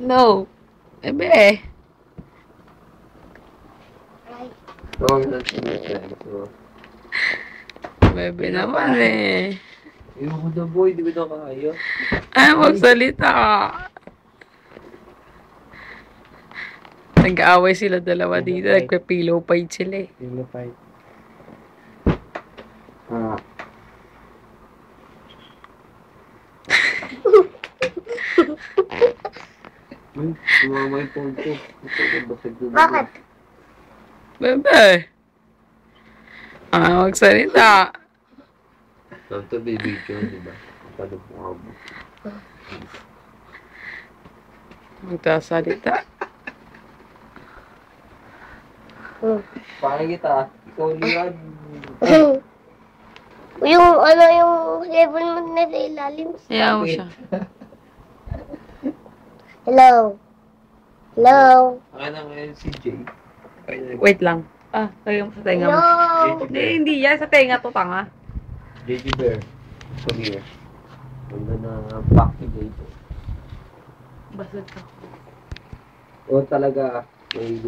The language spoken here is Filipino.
No. Ebe. Oo, so, Bebe naman eh. ayoko na boy, di ko na kaya. Ay, magsalita. Nag-aaway sila dalawa dito. Nagpe-pillow fight sila eh. Pillow fight. Ah. Uy, sumama yung phone ko. Bakit? Bebe. Magsalita. Ito, baby ko, di ba? Paano po nga mo? Magsasalita. Paano kita? Ikaw liyan. Yung ano yung level mo na sa ilalim. Hayaan mo siya. Hello. Hello. Akin na ngayon si Jay. Wait lang. Lagyan mo sa tenga mo. Hello. Hindi yan. Sa tenga to, tanga. JJ Bear. Come here. Ganda na pack ni Jay. Basag ka. O talaga, may